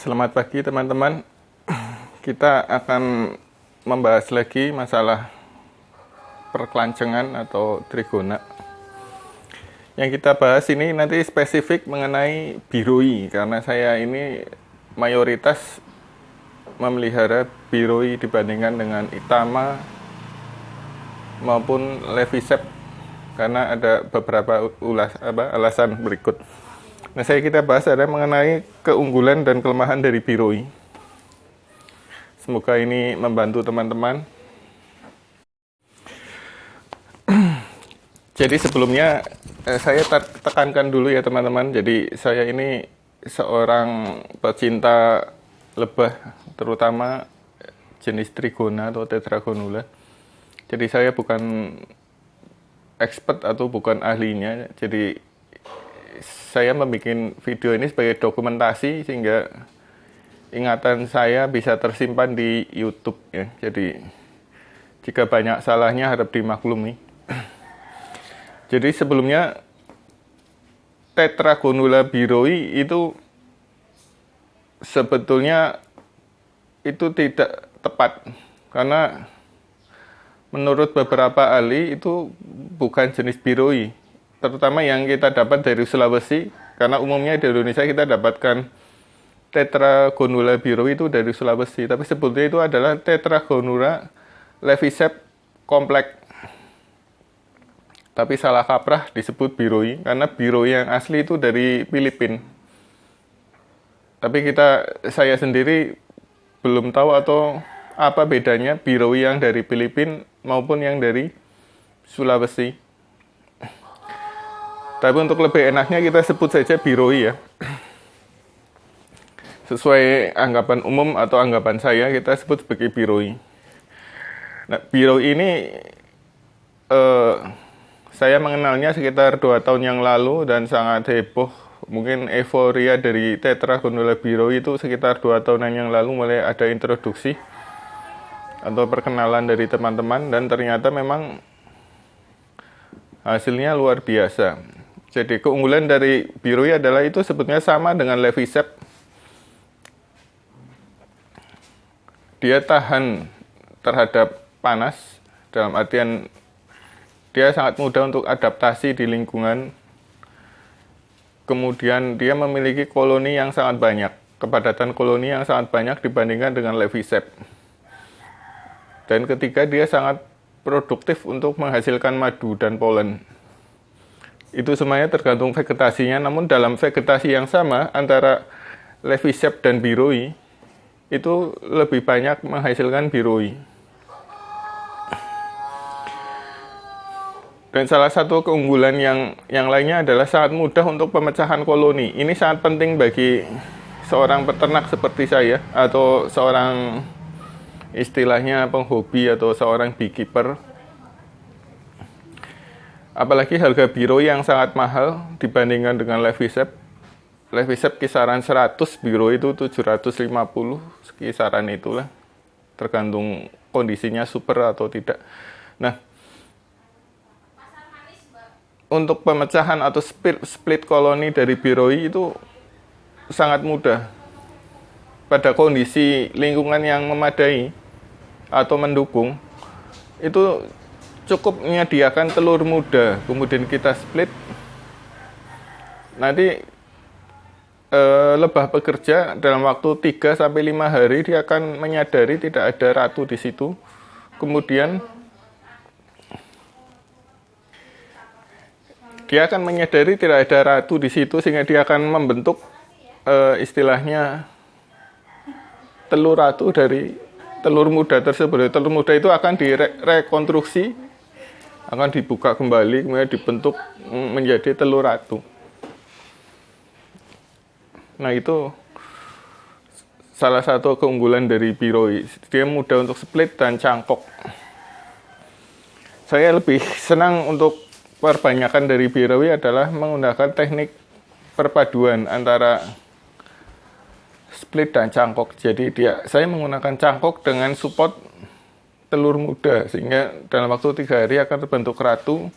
Selamat pagi teman-teman. Kita akan membahas lagi masalah perkelancengan atau trigona. Yang kita bahas ini nanti spesifik mengenai biroi, karena saya ini mayoritas memelihara biroi dibandingkan dengan itama maupun levisep, karena ada beberapa alasan berikut. Nah, kita bahas ada mengenai keunggulan dan kelemahan dari biroi. Semoga ini membantu teman-teman. Jadi sebelumnya saya tekankan dulu ya teman-teman. Jadi saya ini seorang pecinta lebah, terutama jenis trigona atau tetragonula. Jadi saya bukan expert atau bukan ahlinya. Jadi saya membuat video ini sebagai dokumentasi sehingga ingatan saya bisa tersimpan di YouTube ya. Jadi jika banyak salahnya harap dimaklumi. Jadi sebelumnya tetragonula biroi itu sebetulnya itu tidak tepat, karena menurut beberapa ahli itu bukan jenis biroi, terutama yang kita dapat dari Sulawesi, karena umumnya di Indonesia kita dapatkan tetragonula biroi itu dari Sulawesi, tapi sebetulnya itu adalah tetragonula levisep kompleks. Tapi salah kaprah disebut biroi, karena biroi yang asli itu dari Filipina. Tapi saya sendiri belum tahu atau apa bedanya biroi yang dari Filipina maupun yang dari Sulawesi. Tapi untuk lebih enaknya kita sebut saja biroi ya. Sesuai anggapan umum atau anggapan saya, kita sebut sebagai biroi. Nah, biroi ini saya mengenalnya sekitar 2 tahun yang lalu dan sangat heboh. Mungkin euforia dari tetragonula biroi itu sekitar 2 tahunan yang lalu mulai ada introduksi atau perkenalan dari teman-teman, dan ternyata memang hasilnya luar biasa. Jadi keunggulan dari biroi adalah itu sebetulnya sama dengan levisep. Dia tahan terhadap panas, dalam artian dia sangat mudah untuk adaptasi di lingkungan. Kemudian dia memiliki koloni yang sangat banyak, kepadatan koloni yang sangat banyak dibandingkan dengan levisep. Dan ketiga, dia sangat produktif untuk menghasilkan madu dan polen. Itu semuanya tergantung vegetasinya, namun dalam vegetasi yang sama antara levisep dan biroi, itu lebih banyak menghasilkan biroi. Dan salah satu keunggulan yang lainnya adalah sangat mudah untuk pemecahan koloni. Ini sangat penting bagi seorang peternak seperti saya, atau seorang istilahnya penghobi atau seorang beekeeper. Apalagi harga biroi yang sangat mahal dibandingkan dengan levisep. Levisep kisaran 100, biroi itu 750, kisaran itulah. Tergantung kondisinya super atau tidak. Nah, untuk pemecahan atau split koloni dari biroi itu sangat mudah pada kondisi lingkungan yang memadai atau mendukung. Itu cukup menyediakan telur muda, kemudian kita split. Nanti lebah bekerja dalam waktu 3-5 hari, dia akan menyadari tidak ada ratu di situ. Kemudian dia akan menyadari tidak ada ratu di situ, sehingga dia akan membentuk istilahnya telur ratu dari telur muda tersebut. Telur muda itu akan direkonstruksi, akan dibuka kembali, kemudian dibentuk menjadi telur ratu. Nah, itu salah satu keunggulan dari biroi. Dia mudah untuk split dan cangkok. Saya lebih senang untuk perbanyakan dari biroi adalah menggunakan teknik perpaduan antara split dan cangkok. Jadi saya menggunakan cangkok dengan support telur muda, sehingga dalam waktu 3 hari akan terbentuk ratu.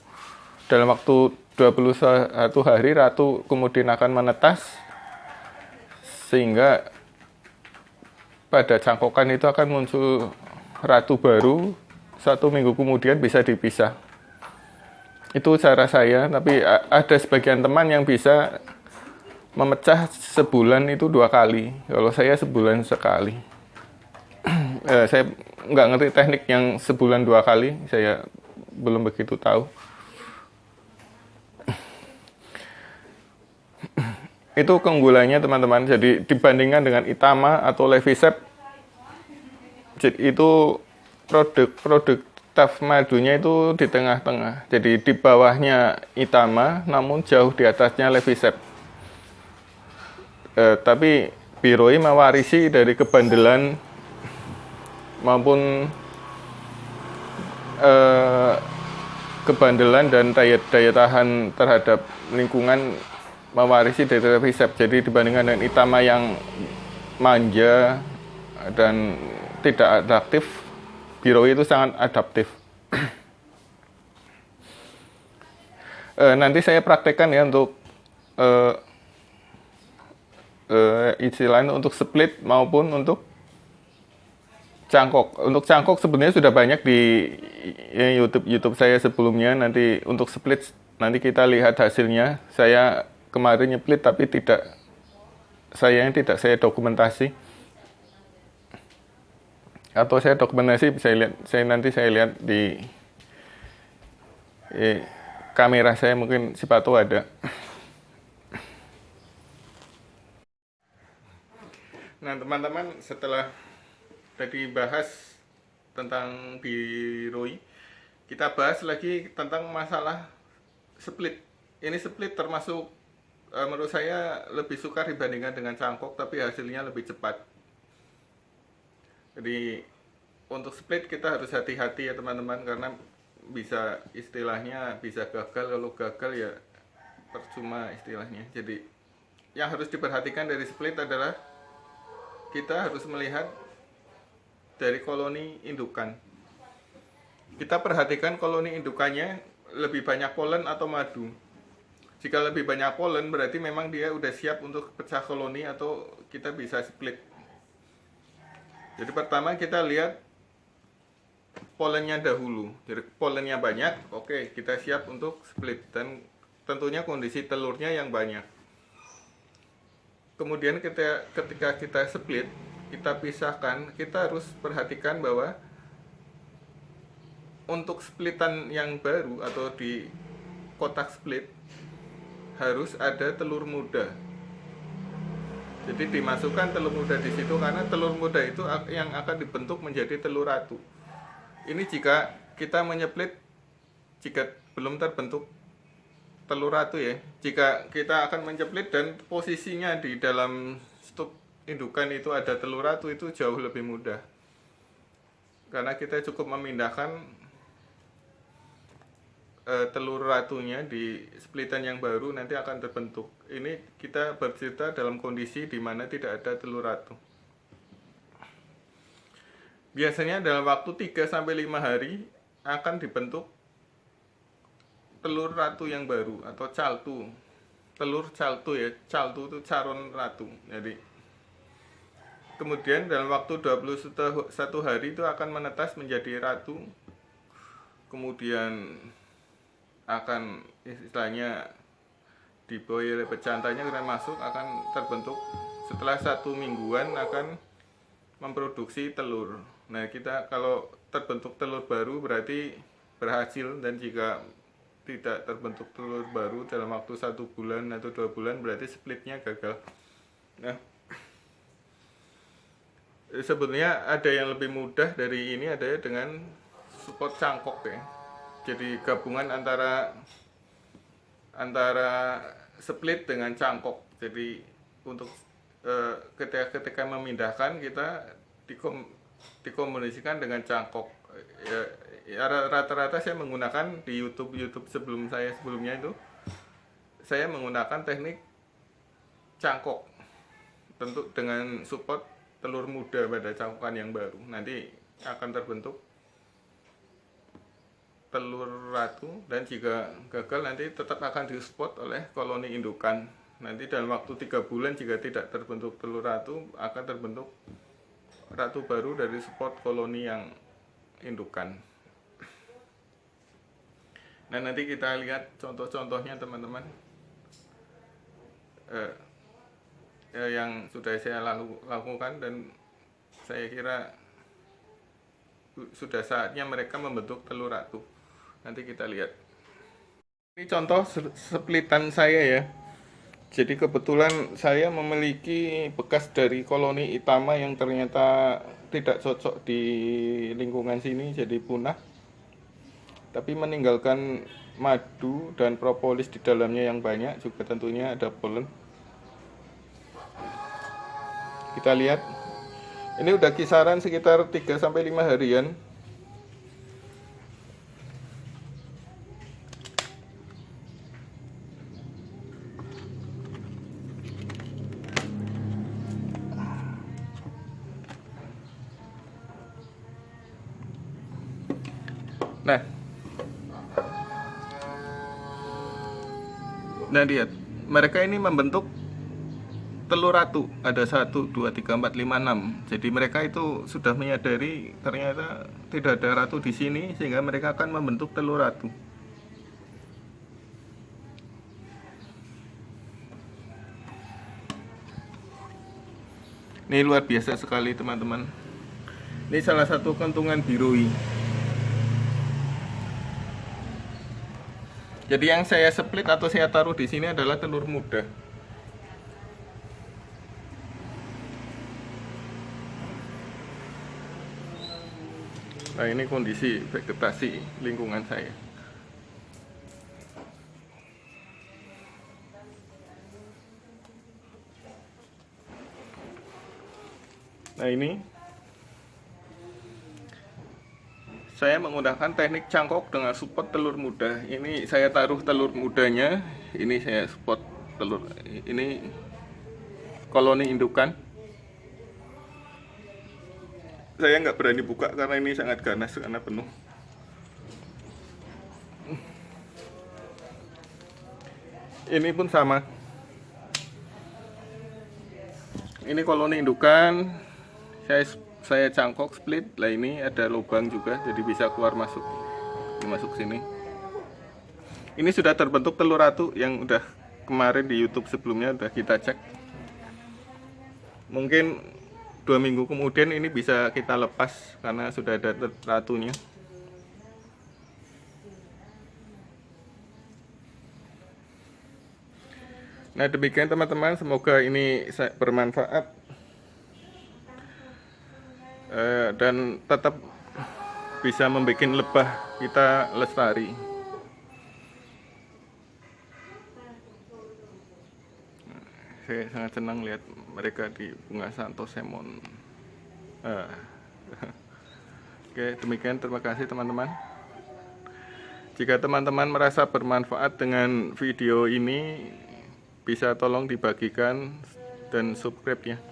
Dalam waktu 21 hari ratu kemudian akan menetas, sehingga pada cangkokan itu akan muncul ratu baru, 1 minggu kemudian bisa dipisah. Itu cara saya, tapi ada sebagian teman yang bisa memecah sebulan itu 2 kali. Kalau saya sebulan sekali. Saya nggak ngerti teknik yang sebulan 2 kali, saya belum begitu tahu. Itu keunggulannya teman-teman. Jadi dibandingkan dengan Itama atau Levisep, itu produk staf madunya itu di tengah-tengah. Jadi di bawahnya Itama, namun jauh di atasnya Levisep. Tapi Biroi mewarisi dari kebandelan maupun kebandelan dan daya tahan terhadap lingkungan mewarisi dari Levisep. Jadi dibandingkan dengan Itama yang manja dan tidak adaptif, Biroi itu sangat adaptif. Nanti saya praktekkan ya untuk istilahnya untuk split maupun untuk cangkok. Untuk cangkok sebenarnya sudah banyak di YouTube saya sebelumnya. Nanti untuk split nanti kita lihat hasilnya. Saya kemarin nyeplit tapi tidak saya dokumentasi. Atau saya dokumentasi, nanti saya lihat di kamera saya, mungkin siapa tahu ada. Nah teman-teman, setelah tadi bahas tentang Biroi, kita bahas lagi tentang masalah split. Ini split termasuk menurut saya lebih sukar dibandingkan dengan cangkok, tapi hasilnya lebih cepat. Jadi untuk split kita harus hati-hati ya teman-teman, karena bisa istilahnya bisa gagal. Kalau gagal ya percuma istilahnya. Jadi yang harus diperhatikan dari split adalah kita harus melihat dari koloni indukan. Kita perhatikan koloni indukannya lebih banyak polen atau madu. Jika lebih banyak polen berarti memang dia udah siap untuk pecah koloni atau kita bisa split. Jadi pertama kita lihat polennya dahulu. Jadi polennya banyak, oke, kita siap untuk split. Dan tentunya kondisi telurnya yang banyak. Kemudian ketika kita split, kita pisahkan, kita harus perhatikan bahwa untuk splitan yang baru atau di kotak split harus ada telur muda. Jadi dimasukkan telur muda di situ, karena telur muda itu yang akan dibentuk menjadi telur ratu. Ini jika kita menyeplit, jika belum terbentuk telur ratu ya. Jika kita akan menjeplit dan posisinya di dalam stup indukan itu ada telur ratu, itu jauh lebih mudah. Karena kita cukup memindahkan telur ratunya di splitan yang baru nanti akan terbentuk. Ini kita bercerita dalam kondisi di mana tidak ada telur ratu. Biasanya dalam waktu 3-5 hari akan dibentuk telur ratu yang baru atau caltu. Telur caltu ya, caltu itu calon ratu. Jadi kemudian dalam waktu 21 hari itu akan menetas menjadi ratu. Kemudian akan istilahnya diboy oleh pecantanya, kira masuk akan terbentuk. Setelah 1 mingguan akan memproduksi telur. Nah kita kalau terbentuk telur baru berarti berhasil, dan jika tidak terbentuk telur baru dalam waktu 1 bulan atau 2 bulan berarti splitnya gagal. Nah sebenarnya ada yang lebih mudah dari ini, ada dengan support cangkok ya. Jadi gabungan antara split dengan cangkok. Jadi untuk ketika memindahkan kita dikombinasikan dengan cangkok. Ya, rata-rata saya menggunakan di YouTube sebelumnya itu saya menggunakan teknik cangkok, tentu dengan support telur muda pada cangkokan yang baru. Nanti akan terbentuk telur ratu, dan jika gagal nanti tetap akan disupport oleh koloni indukan. Nanti dalam waktu 3 bulan jika tidak terbentuk telur ratu akan terbentuk ratu baru dari spot koloni yang indukan. Nah, nanti kita lihat contoh-contohnya teman-teman, yang sudah saya lakukan, dan saya kira sudah saatnya mereka membentuk telur ratu. Nanti kita lihat. Ini contoh splitan saya ya. Jadi kebetulan saya memiliki bekas dari koloni Itama yang ternyata tidak cocok di lingkungan sini, jadi punah. Tapi meninggalkan madu dan propolis di dalamnya yang banyak, juga tentunya ada polen. Kita lihat. Ini udah kisaran sekitar 3-5 harian. Nah, lihat, mereka ini membentuk telur ratu. Ada 1, 2, 3, 4, 5, 6. Jadi mereka itu sudah menyadari ternyata tidak ada ratu di sini, sehingga mereka akan membentuk telur ratu. Ini luar biasa sekali teman-teman. Ini salah satu kentungan birui. Jadi yang saya split atau saya taruh di sini adalah telur muda. Nah, ini kondisi vegetasi lingkungan saya. Nah, ini saya menggunakan teknik cangkok dengan support telur muda. Ini saya taruh telur mudanya, ini saya support telur. Ini koloni indukan. Saya nggak berani buka karena ini sangat ganas karena penuh. Ini pun sama. Ini koloni indukan. Saya cangkok split. Lah, ini ada lubang juga, jadi bisa keluar masuk. Ini masuk sini. Ini sudah terbentuk telur ratu yang udah kemarin di YouTube sebelumnya udah kita cek. Mungkin 2 minggu kemudian ini bisa kita lepas karena sudah ada ratunya. Nah, demikian teman-teman, semoga ini bermanfaat dan tetap bisa membuat lebah kita lestari. Saya sangat senang lihat mereka di bunga Santos Semon. Oke, demikian, terima kasih teman-teman. Jika teman-teman merasa bermanfaat dengan video ini, bisa tolong dibagikan dan subscribe ya.